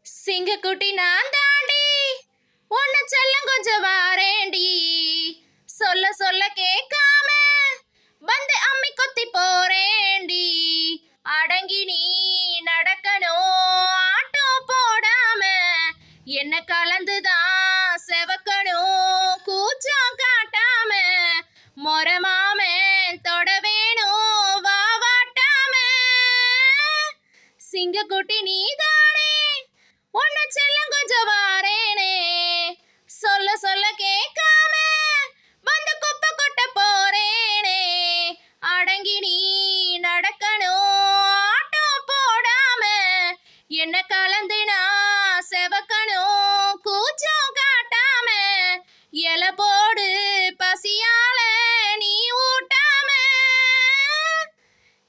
சிங்கக்குட்டி நான் தாண்டி உன்னை செல்லம் கொஞ்சம் வாரேண்டி. சொல்ல சொல்ல கேட்காம வந்து அம்மி கொத்தி போறேண்டி. அடங்கி நீ நடக்கணும் ஆட்டம் போடாம, என்ன கலந்துதான் செவக்கணும் கூச்சம் காட்டாம. மொரமாமன் தொட வேணும் வாவாட்டாம. சிங்கக்குட்டி நீதானே உன்னை செல்லம் கொஞ்சம் வாரேனே. சொல்ல சொல்ல கேட்காம வந்து குப்பை கொட்ட போறேனே. அடங்கி நீ நடக்கணும் ஆட்டம் போடாம, என்ன கலந்து நான் செவக்கணும் கூச்சம் காட்டாம. எலை போடு பசியால நீ ஊட்டாம,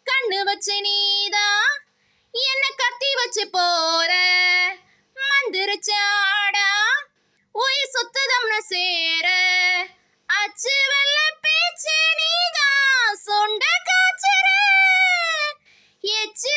கண்ணு வச்சு நீதான் என்ன கத்தி வச்சு போற. மந்திரிச்சாடா உயிர் சுத்துதம்னு சேர, அச்சு வெள்ள பேச்சு நீதான் சொண்ட காய்ச்சற. எச்சு